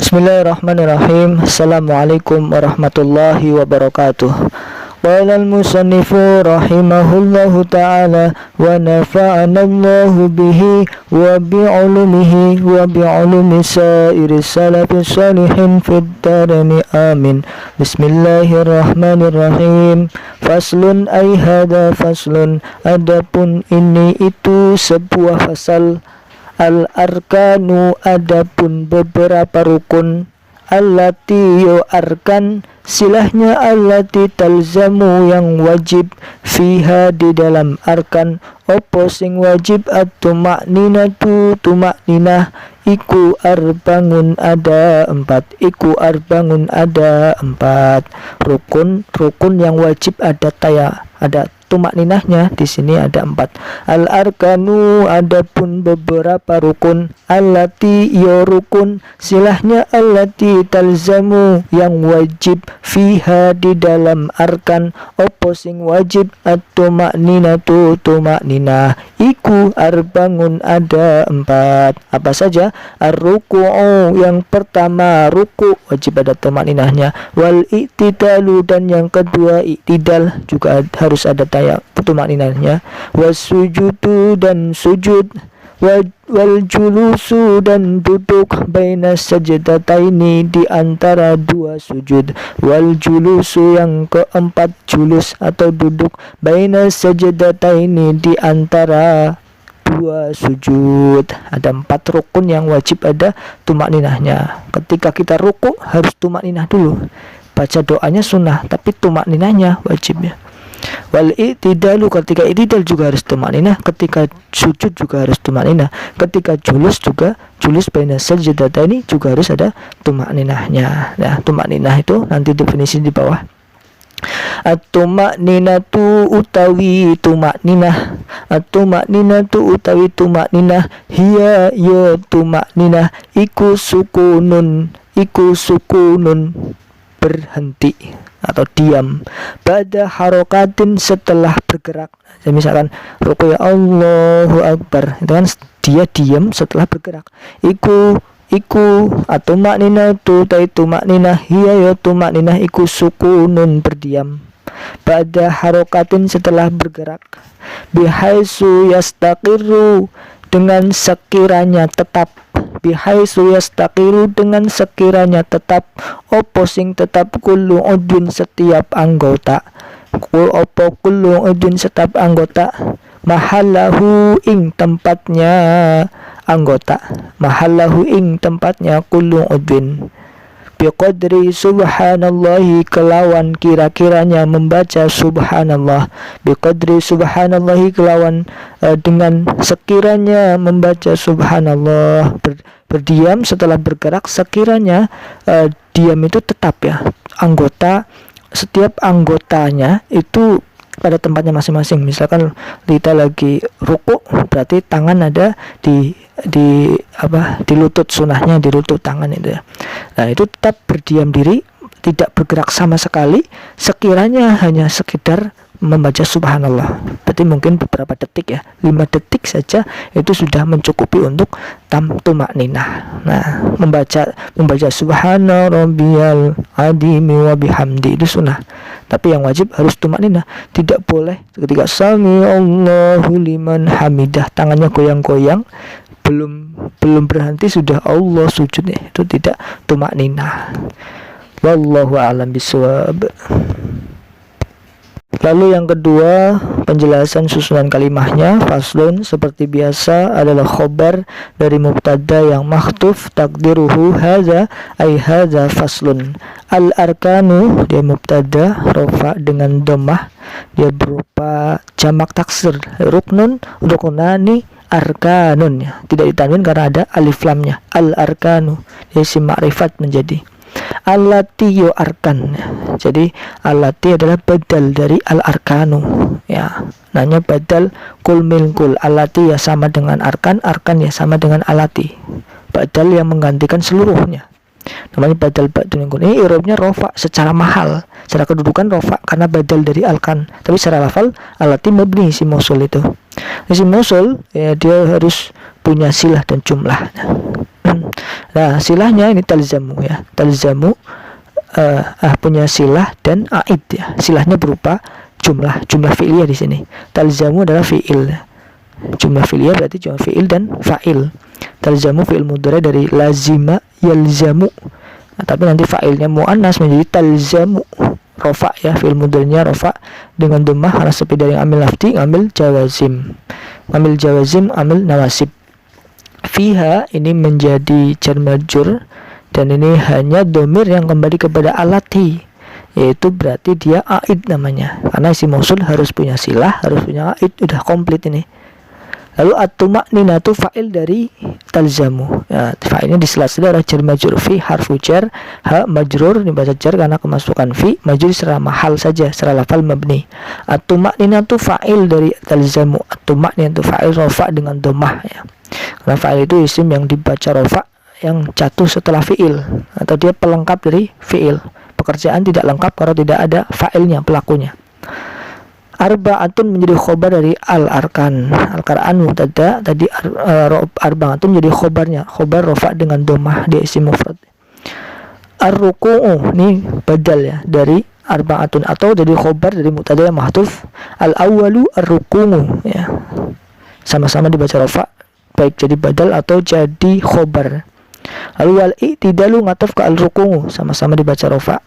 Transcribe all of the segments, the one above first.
Bismillahirrahmanirrahim. Assalamualaikum warahmatullahi wabarakatuh. Qala al-musannifu rahimahullahu ta'ala wa nafa'ana Allahu bihi wa bi'ulumihi wa bi'ulumi sa'iri salafi salihin fid darani amin. Bismillahirrahmanirrahim. Faslun ay hada faslun, adapun ini itu sebuah fasal. Al-arkanu, adapun beberapa rukun. Allati yo arkan, silahnya allati talzamu yang wajib, fiha di dalam arkan, opo sing wajib at-tumakninatu, tumakninah, iku arbangun ada empat, iku arbangun ada empat. Rukun yang wajib ada tumakninahnya di sini ada empat. Al-arkanu, adapun beberapa rukun. Allati yo rukun, silahnya allati talzamu yang wajib, fiha di dalam arkan, opo sing wajib at-tumakninatu, tumakninah, iku arbangun ada empat. Apa saja? Ar-ruku'u, yang pertama ruku wajib ada tumakninahnya. Wal i'tidalu, dan yang kedua i'tidal juga harus ada tumakninahnya. Wasujudu, dan sujud. Wal julusu, dan duduk. Baina sajdataini, di antara dua sujud. Wal julusu, yang keempat julus atau duduk. Baina sajdataini, di antara dua sujud. Ada empat rukun yang wajib ada tumakninahnya. Ketika kita ruku harus tumakninah dulu. Baca doanya sunnah, tapi tumakninahnya wajib ya. Wal i'tidalu, ketika i'tidal juga harus tumakninah, ketika sujud juga harus tumakninah, ketika julus juga julus baina sajdataini juga harus ada tumakninahnya. Nah, tumakninah itu nanti definisi di bawah. At-tumakninatu utawi tumakninah, at-tumakninatu utawi tumakninah, hiya ya tumakninah, iku sukunun berhenti atau diam, pada harokatin setelah bergerak. Jadi misalkan ruku ya Allahu Akbar, itu kan dia diam setelah bergerak. Iku atau maknina tu maknina, hiya ya tu maknina, iku sukunun berdiam, pada harokatin setelah bergerak. Bihaisu yastaqiru, dengan sekiranya tetap. Bihaisu yastaqiru, dengan sekiranya tetap. Opo sing tetap, kullu udun setiap anggota. Opo kullu udun setiap anggota. Mahallahu ing tempatnya anggota. Mahallahu ing tempatnya kullu udun. Biqadri subhanallahi, kelawan kira-kiranya membaca subhanallah. Biqadri subhanallahi, kelawan dengan sekiranya membaca subhanallah. Berdiam setelah bergerak, sekiranya diam itu tetap ya. Anggota, setiap anggotanya itu pada tempatnya masing-masing. Misalkan kita lagi ruku, berarti tangan ada di lutut, sunahnya di lutut tangan itu ya. Nah, itu tetap berdiam diri, tidak bergerak sama sekali, sekiranya hanya sekedar membaca subhanallah. Berarti mungkin beberapa detik ya, 5 detik saja itu sudah mencukupi untuk tumakninah. Nah, membaca subhana rabbiyal azim wa bihamdi itu sunnah. Tapi yang wajib harus tumakninah. Tidak boleh ketika sami Allahu liman hamidah tangannya goyang-goyang, belum berhenti sudah Allah sujud, itu tidak tumakninah. Wallahu a'lam bishawab. Lalu yang kedua, penjelasan susunan kalimahnya. Faslun, seperti biasa adalah khobar dari mubtada yang makhtuf, takdiruhu hadza ay hadza faslun. Al-arkanu, dia mubtada rofa dengan dhammah, dia berupa jamak taksir. Ruknun, ruknani, arkanun, tidak ditanwin karena ada alif lamnya. Al-arkanu, dia isim ma'rifat menjadi. Allati yo arkan, jadi allati adalah badal dari al-arkanu ya, nanya badal kul min kul. Allati ya sama dengan arkan, arkan ya sama dengan allati, badal yang menggantikan seluruhnya, namanya badal ba'dun min kul. Ini i'rabnya rofa secara mahal, secara kedudukan rofa karena badal dari alkan, tapi secara lafal allati mabni isim mausul. Itu isim mausul ya, dia harus punya silah dan jumlah. Nah, silahnya ini talzamu ya. Talzamu punya silah dan aid ya. Silahnya berupa jumlah fi'liyah di sini. Talzamu adalah fi'il. Jumlah fi'liyah berarti cuma fi'il dan fa'il. Talzamu fi'il mudhari dari lazima yalzamu. Nah, tapi nanti fa'ilnya muannas menjadi talzamu. Rofa ya, fi'il mudhari'nya rofa dengan dhammah karena sepi dari amil lafzi, amil jawazim. Amil jawazim, amil nawasib. Fiha ini menjadi jar majrur dan ini hanya domir yang kembali kepada alati, yaitu berarti dia aid namanya, karena isim mausul harus punya silah, harus punya aid, udah komplit ini. Lalu at-tuma'ninatu fa'il dari talzamu ya, fa'ilnya di sela-sela adalah jar majrur fi harfu jar, ha majrur dibaca jar karena kemasukan fi, majrur secara mahal saja, secara lafal mabni. At-tuma'ninatu fa'il dari talzamu, at-tuma'ninatu fa'il rofa dengan dhammah ya, karena fa'il itu isim yang dibaca rofa yang jatuh setelah fi'il, atau dia pelengkap dari fi'il. Pekerjaan tidak lengkap kalau tidak ada fa'ilnya, pelakunya. Arba'atun menjadi khobar dari al-arkan. Al-Qur'an mubtada, tadi arba'atun menjadi khobarnya, khobar rofa dengan dhammah, dia isim mufrad. Ar-ruku'u ini badal ya dari arba'atun, atau jadi khobar dari mubtada yang mahdhuf. Al-awwalu ar-ruku'u ya, sama-sama dibaca rofa, baik jadi badal atau jadi khobar. Lalu wal i'tidalu ngataf ke al-ruku'u, sama-sama dibaca rofa,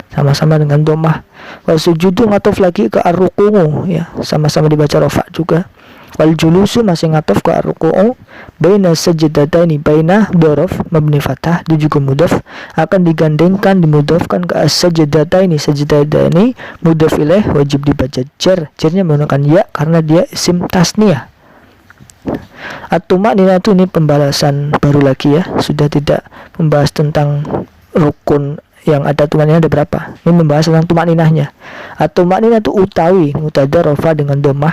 sama-sama dengan dhammah. Wal sujudu ngataf lagi ke ar-ruku'u ya, sama-sama dibaca rofa juga. Wal julusu masih ngataf ke ar-ruku'u. Baina sajdataini, baina dhorof mabni fathah, dia juga mudhaf, akan digandengkan, dimudhafkan ke as-sajdataini, sajdataini mudhaf ilaih, wajib dibaca jar, jarnya menggunakan ya karena dia isim tasniyah. At-tuma'ninatu ini pembahasan baru lagi ya, sudah tidak membahas tentang rukun yang ada tuma'ninah ada berapa. Ini membahas tentang tuma'ninahnya. At-tuma'ninatu utawi mubtada rofa dengan dhammah,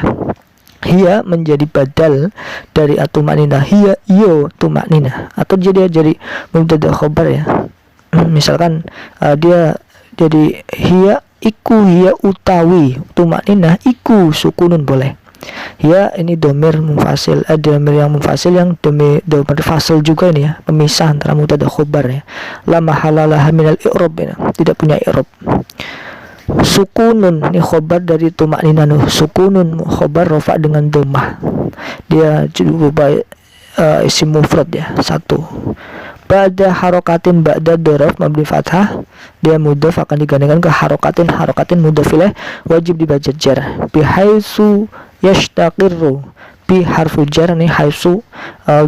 hiya menjadi badal dari at-tuma'ninah, hiya yo tuma'ninah, atau jadi mubtada khobar ya. Misalkan dia jadi hiya iku, hiya utawi tuma'ninah iku sukunun boleh. Ya ini domir munfasil, domir yang munfasil yang domir fasil juga ini ya, pemisah antara mubtada khobar ya. La mahalalah minal i'rab ya, tidak punya i'rab. Sukunun ini khobar dari tuma'ninah, sukunun khobar rofa dengan dhammah, dia juga isim mufrad ya, satu. Ba'da harokatin, ba'da dhorof mabni fathah, dia mudhaf akan digandengkan ke harokatin, harokatin mudhaf ilaih, wajib dibaca jar. Bihaisu yashtaqirru, bi harfu jar nih, haisu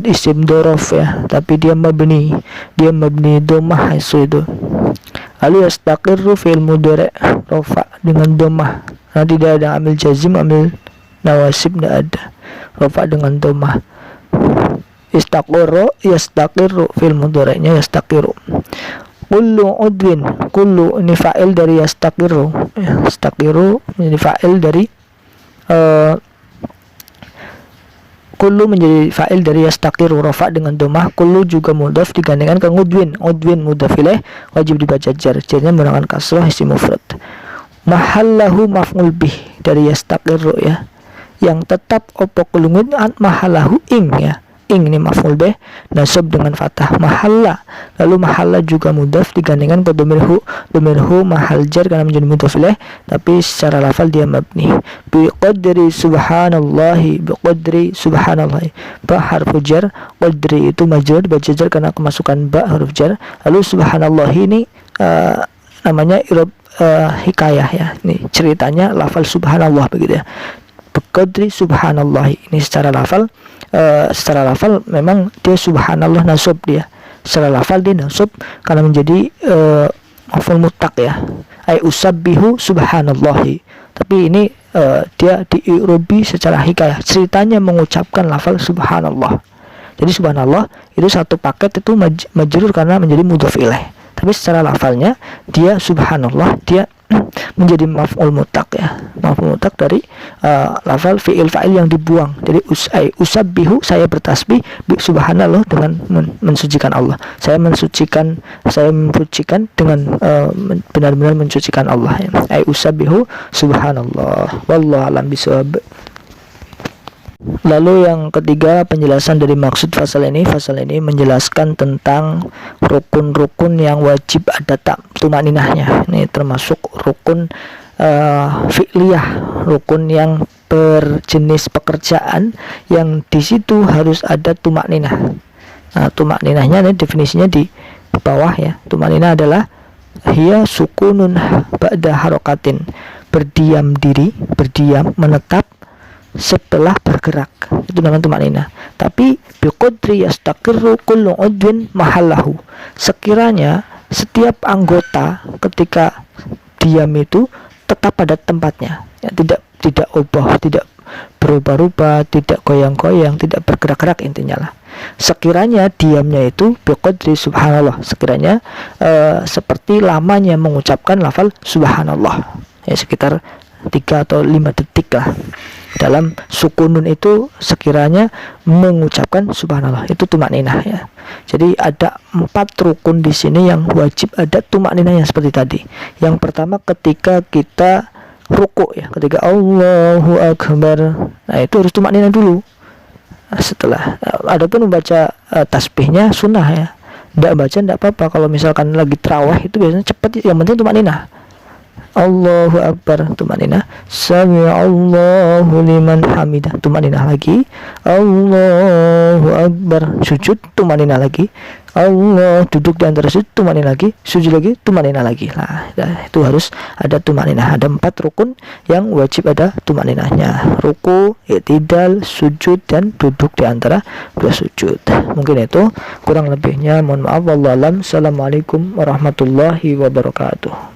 isim dhorof ya, tapi dia mabni dhammah haisu itu. Lalu yastaqirru fi'il mudhari rofa dengan dhammah, nah tidak ada amil jazim, amil nawasib tidak ada, rofa dengan dhammah. Istaqirru yastaqirru fil mudhari'nya yastaqiru. Kullu udwin, kullu ini fa'il dari yastaqiru ya, yastaqiru menjadi fa'il dari kullu menjadi fa'il dari yastaqiru rafa dengan dhammah. Kullu juga mudhaf digandengkan ke udwin, udwin mudhaf ilaih, wajib dibaca jar, jarnya menggunakan kasrah isim mufrad. Mahallahu maf'ul bih dari yastaqiru ya, yang tetap opo kulungun mahallahu ing ya, ing ini maf'ul bih nasab dengan fathah mahalla. Lalu mahalla juga mudhaf digandengkan ke domirhu, domirhu mahal jar karena menjadi mudhaf ilaih, tapi secara lafal dia mabni. Bi qadri subhanallahi, bi qadri subhanallahi, ba harfu jar, qadri itu majrur baca jar karena kemasukan ba huruf jar. Lalu subhanallahi ini namanya i'rab hikayah ya, ini ceritanya lafal subhanallah begitu ya. Biqadri subhanallahi ini secara lafal memang dia subhanallah nasab, dia secara lafal dia nasab karena menjadi maf'ul mutlaq ya, ai usabbihu subhanallahi, tapi ini dia diirobi secara hikayah, ceritanya mengucapkan lafal subhanallah. Jadi subhanallah itu satu paket itu majrur karena menjadi mudhaf ilaih, tapi secara lafalnya dia subhanallah, dia menjadi maf'ul mutlaq ya, maf'ul mutlaq dari lafal fi'il fa'il yang dibuang. Jadi usabbihu, saya bertasbih, subhanallah dengan mensucikan Allah, saya mensucikan dengan benar-benar mensucikan Allah ya. Usabbihu subhanallah, wallahu a'lam bishawab. Lalu yang ketiga, penjelasan dari maksud fasal ini. Fasal ini menjelaskan tentang rukun-rukun yang wajib ada tumaninahnya. Ini termasuk rukun fi'liyah, rukun yang berjenis pekerjaan yang di situ harus ada tumakninah. Nah, tumakninahnya ini definisinya di bawah ya. Tumakninah adalah hiya sukunun ba'da harokatin, berdiam diri, berdiam, menetap setelah bergerak, itu namanya tumakninah. Tapi biqadri yastaqirru kullu udwin mahallahu, sekiranya setiap anggota ketika diam itu tetap pada tempatnya ya, tidak ubah, tidak berubah-ubah, tidak goyang-goyang, tidak bergerak-gerak, intinya lah. Sekiranya diamnya itu biqadri subhanallah, sekiranya seperti lamanya mengucapkan lafal subhanallah ya, sekitar 3 atau 5 detik lah. Dalam sukunun itu sekiranya mengucapkan subhanallah, itu tumakninah ya. Jadi ada 4 rukun di sini yang wajib ada tumakninahnya seperti tadi. Yang pertama ketika kita ruku ya, ketika Allahu Akbar, nah itu harus tumakninah dulu. Nah, setelah adapun membaca tasbihnya sunnah ya, tidak baca tidak apa-apa. Kalau misalkan lagi tarawih itu biasanya cepat, yang penting tumakninah. Allahu Akbar, tumakninah. Sami'allahu liman hamidah, tumakninah lagi. Allahu Akbar, sujud, tumakninah lagi. Allah, duduk di antara sujud, tumakninah lagi. Sujud lagi, tumakninah lagi. Nah, itu harus ada tumakninah. Ada 4 rukun yang wajib ada tumakninahnya: ruku, i'tidal, sujud, dan duduk di antara 2 sujud. Mungkin itu, kurang lebihnya mohon maaf. Wallahu a'lam. Assalamualaikum warahmatullahi wabarakatuh.